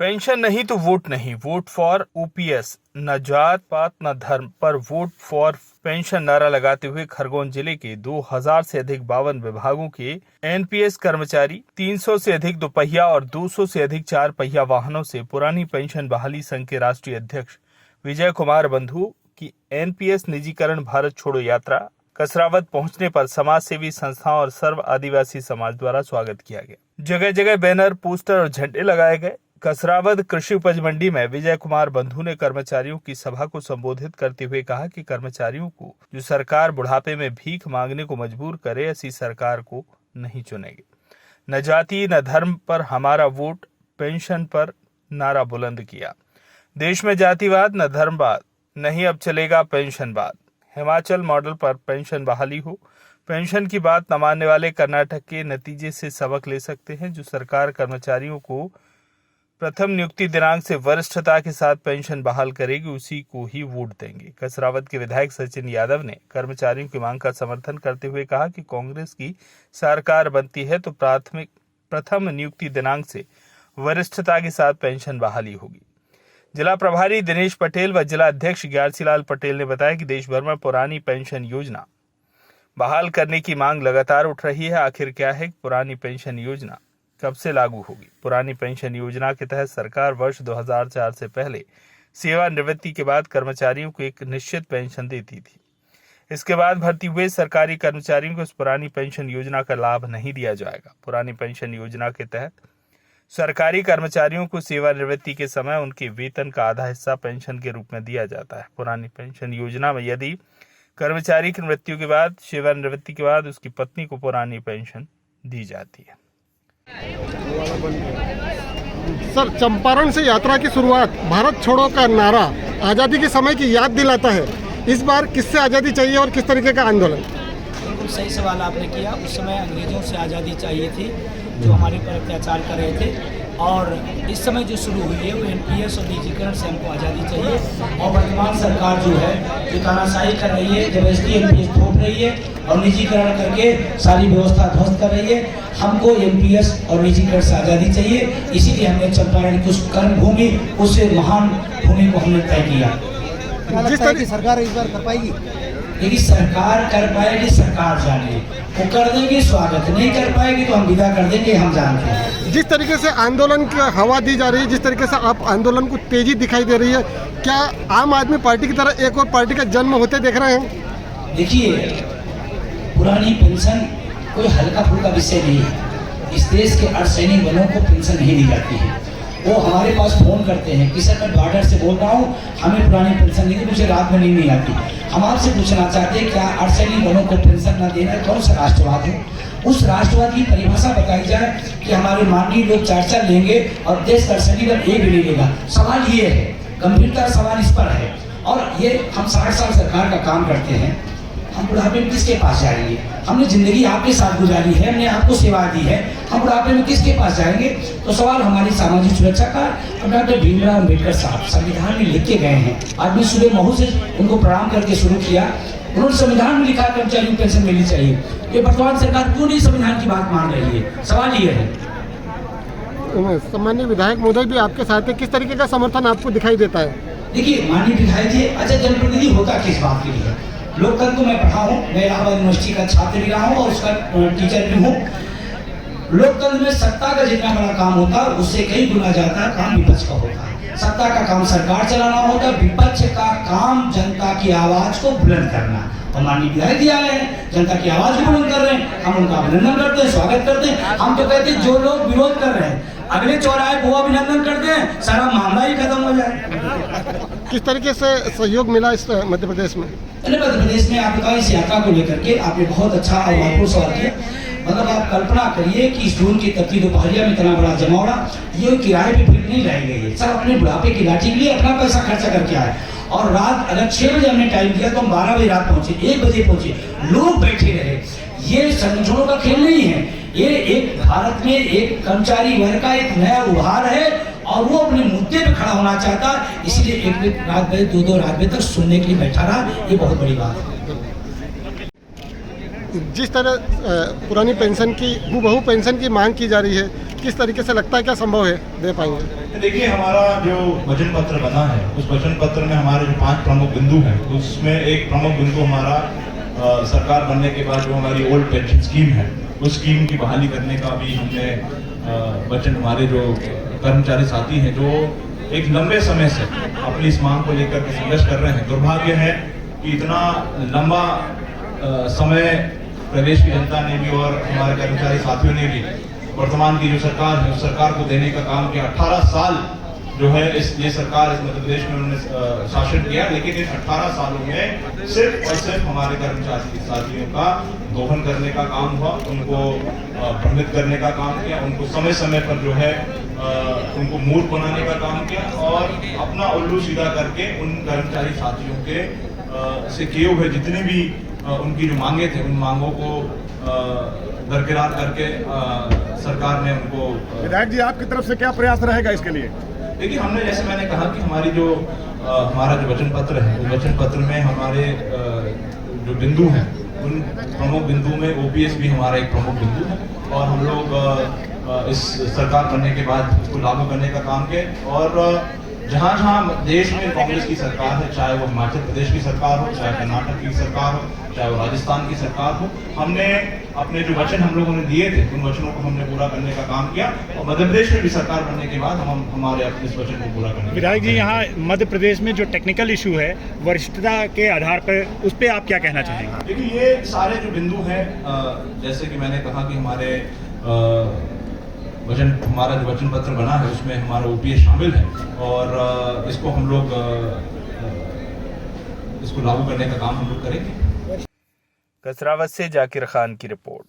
Pension नहीं तो vote नहीं, वोट फॉर ओपीएस, न जात पात न धर्म पर वोट फॉर पेंशन नारा लगाते हुए खरगोन जिले के 2000 से अधिक 52 विभागों के एनपीएस कर्मचारी, 300 से अधिक दोपहिया और 200 से अधिक 4 पहिया वाहनों से पुरानी पेंशन बहाली संघ के राष्ट्रीय अध्यक्ष विजय कुमार बंधु की एनपीएस निजीकरण भारत छोड़ो यात्रा कसरावद पहुंचने पर समाज सेवी संस्थाओं और सर्व आदिवासी समाज द्वारा स्वागत किया गया। जगह जगह बैनर, पोस्टर और झंडे लगाए गए। कसरावद कृषि उपज मंडी में विजय कुमार बंधु ने कर्मचारियों की सभा को संबोधित करते हुए कहा कि कर्मचारियों को जो सरकार बुढ़ापे में भीख मांगने को मजबूर करे, ऐसी सरकार को नहीं चुनेंगे। न जाति न धर्म पर हमारा वोट, पेंशन पर नारा बुलंद किया। देश में जातिवाद न धर्मवाद, नहीं अब चलेगा पेंशनवाद। हिमाचल मॉडल पर पेंशन बहाली हो। पेंशन की बात न मानने वाले कर्नाटक के नतीजे से सबक ले सकते हैं। जो सरकार कर्मचारियों को प्रथम नियुक्ति दिनांक से वरिष्ठता के साथ पेंशन बहाल करेगी, उसी को ही वोट देंगे। कसरावद के विधायक सचिन यादव ने कर्मचारियों की मांग का समर्थन करते हुए कहा कि कांग्रेस की सरकार बनती है तो प्रथम नियुक्ति दिनांक से वरिष्ठता के साथ पेंशन बहाली होगी। जिला प्रभारी दिनेश पटेल व जिला अध्यक्ष ग्यारसीलाल पटेल ने बताया कि देश भर में पुरानी पेंशन योजना बहाल करने की मांग लगातार उठ रही है। आखिर क्या है पुरानी पेंशन योजना, कब से लागू होगी? पुरानी पेंशन योजना के तहत सरकार वर्ष 2004 से पहले सेवानिवृत्ति के बाद कर्मचारियों को एक निश्चित पेंशन देती थी। इसके बाद भर्ती हुए सरकारी कर्मचारियों को इस पुरानी पेंशन योजना का लाभ नहीं दिया जाएगा। पुरानी पेंशन योजना के तहत सरकारी कर्मचारियों को सेवानिवृत्ति के समय उनके वेतन का आधा हिस्सा पेंशन के रूप में दिया जाता है। पुरानी पेंशन योजना में यदि कर्मचारी की मृत्यु के बाद, सेवानिवृत्ति के बाद उसकी पत्नी को पुरानी पेंशन दी जाती है। सर, चंपारण से यात्रा की शुरुआत भारत छोड़ो का नारा आज़ादी के समय की याद दिलाता है। इस बार किससे आज़ादी चाहिए और किस तरीके का आंदोलन? बिल्कुल सही सवाल आपने किया। उस समय अंग्रेजों से आज़ादी चाहिए थी जो हमारे पर अत्याचार कर रहे थे, और इस समय जो शुरू हुई है वो एनपीएस और निजीकरण से हमको आज़ादी चाहिए। और वर्तमान सरकार जो है जो तानाशाही कर रही है, जबरदस्ती एनपीएस थोप रही है और निजीकरण करके सारी व्यवस्था ध्वस्त कर रही है। हमको एनपीएस और निजीकरण से आज़ादी चाहिए। इसीलिए हमने चंपारण की उस कर्म भूमि, उस महान भूमि को हमने तय किया। जिस तरह की सरकार इस बार कर पाएगी, लेकिन सरकार कर पाएगी, सरकार जाने। वो कर देगी स्वागत, नहीं कर पाएगी तो हम विदा कर देंगे, हम जानते हैं। जिस तरीके से आंदोलन की हवा दी जा रही है, जिस तरीके से आप आंदोलन को तेजी दिखाई दे रही है, क्या आम आदमी पार्टी की तरह एक और पार्टी का जन्म होते देख रहे हैं? देखिए, पुरानी पेंशन कोई हल्का फुल्का विषय नहीं है। इस देश के अर्धसैनिक बलों को पेंशन नहीं दी जाती है। वो हमारे पास फोन करते हैं कि सर मैं बॉर्डर से बोल रहा हूँ, हमें पुरानी पेंशन नहीं दी, मुझे रात में नींद नहीं आती। हम आपसे पूछना चाहते हैं क्या अर्धसैनिक बलों को पेंशन न देना कौन सा राष्ट्रवाद है? उस राष्ट्रवाद की परिभाषा बताई जाए कि हमारे माननीय लोग चर्चा लेंगे और देश का अर्धसैनिक बल एक भी नहीं लेगा। सवाल ये है, गंभीरता सवाल इस पर है। और ये हम 60 साल सरकार का काम करते हैं, हम बुढ़ापे में किसके पास जाएंगे? हमने जिंदगी आपके साथ गुजारी है, हमने आपको सेवा दी है, हम बुढ़ापे में किसके पास जाएंगे? तो सवाल हमारी सामाजिक सुरक्षा का। डॉक्टर भीमराव अम्बेडकर साहब संविधान में लिख के गए हैं। आज मैं सुबह महू से उनको प्रणाम करके शुरू किया। उन्होंने संविधान में लिखा कर्मचारियों को पेंशन मिलनी चाहिए। ये वर्तमान सरकार क्यों नहीं संविधान की बात मान रही है? सवाल ये है। सामान्य विधायक महोदय भी आपके साथ है, किस तरीके का समर्थन आपको दिखाई देता है? देखिए, माननीय विधायक जी, अच्छा जनप्रतिनिधि होता किस बात के लिए? लोकतंत्र को मैं पढ़ा हूँ, मैं इलाहाबाद यूनिवर्सिटी का छात्र भी रहा हूँ और उसका टीचर भी हूँ। लोकतंत्र में सत्ता का जितना बड़ा काम होता है उससे कई गुना ज्यादा काम विपक्ष का होता है। सत्ता का काम सरकार चलाना होता है, विपक्ष का काम जनता की आवाज को बुलंद करना। और माननीय विधायक जी आए हैं, जनता की आवाज भी बुलंद कर रहे हैं, हम उनका अभिनंदन करते हैं, स्वागत करते हैं। हम तो कहते हैं जो लोग विरोध कर रहे हैं अगले चौराहे वो अभिनंदन करते हैं, सारा मामला ही खत्म हो जाए। किस तरीके से सहयोग मिला इस मध्य प्रदेश में? मध्य प्रदेश में आप बताओ, इस यात्रा को लेकर के आपने बहुत अच्छा और महत्वपूर्ण सवाल किया। मतलब आप कल्पना करिए कि इस जून की तपती दोपहरिया में इतना बड़ा जमावड़ा, ये किराए पे फिर नहीं लाई गई है। सब अपने बुढ़ापे की लाठी के लिए अपना पैसा खर्चा करके आए। और रात अगर 6 बजे हमने टाइम दिया तो हम 12 बजे रात पहुंचे, 1 बजे पहुंचे, लोग बैठे रहे। ये संगठनों का खेल नहीं है, ये एक भारत में एक कर्मचारी वर्ग का एक नया उभार है और वो अपने मुद्दे पे खड़ा होना चाहता है। इसलिए एक रात बजे 2 रात बजे तक सुनने के लिए बैठा रहा। ये बहुत बड़ी बात है। जिस तरह पुरानी पेंशन की हूबहू पेंशन की मांग की जा रही है, किस तरीके से लगता है, क्या संभव है दे पाएंगे? देखिए, हमारा जो वचन पत्र बना है उस वचन पत्र में हमारे जो 5 प्रमुख बिंदु हैं, उसमें एक प्रमुख बिंदु हमारा सरकार बनने के बाद जो हमारी ओल्ड पेंशन स्कीम है उस स्कीम की बहाली करने का भी हमने वचन, हमारे जो कर्मचारी साथी हैं जो एक लंबे समय से अपनी इस मांग को लेकर के संघर्ष कर रहे हैं। दुर्भाग्य है कि इतना लंबा समय प्रदेश की जनता ने भी और हमारे कर्मचारी साथियों ने भी वर्तमान की जो सरकार है उस सरकार को देने का काम किया। 18 साल जो है ये सरकार इस मध्य प्रदेश में उन्होंने शासन किया, लेकिन इन 18 सालों में सिर्फ और सिर्फ हमारे कर्मचारी साथियों का दोहन करने का काम हुआ, उनको भ्रमित करने का काम किया, उनको समय समय पर जो है उनको मूर्ख बनाने का काम किया और अपना उल्लू सीधा करके उन कर्मचारी साथियों के से किए हुए जितने भी उनकी जो मांगे थे उन मांगों को दरकिरार करके सरकार ने उनको। विधायक जी, आपकी तरफ से क्या प्रयास रहेगा इसके लिए? देखिए, हमने जैसे मैंने कहा कि हमारी जो हमारा जो वचन पत्र है उस वचन पत्र में हमारे जो बिंदु हैं उन प्रमुख बिंदु में ओपीएस भी हमारा एक प्रमुख बिंदु है और हम लोग इस सरकार बनने के बाद उसको लागू करने का काम किए। और जहाँ जहाँ देश में कांग्रेस की सरकार है, चाहे वो हिमाचल प्रदेश की सरकार हो, चाहे कर्नाटक की सरकार हो, चाहे वो राजस्थान की सरकार हो, हमने अपने जो वचन हम लोगों ने दिए थे उन वचनों को हमने पूरा करने का काम किया और मध्य प्रदेश में भी सरकार बनने के बाद हम हमारे अपने इस वचन को पूरा करने। विधायक जी, यहाँ मध्य प्रदेश में जो टेक्निकल इशू है वरिष्ठता के आधार पर, उस पर आप क्या कहना चाहेंगे? देखिए, ये सारे जो बिंदु हैं, जैसे कि मैंने कहा कि हमारे हमारा जो वचन पत्र बना है उसमें हमारा ओपीएस शामिल है और इसको हम लोग इसको लागू करने का काम हम लोग करेंगे। कसरावत से जाकिर खान की रिपोर्ट।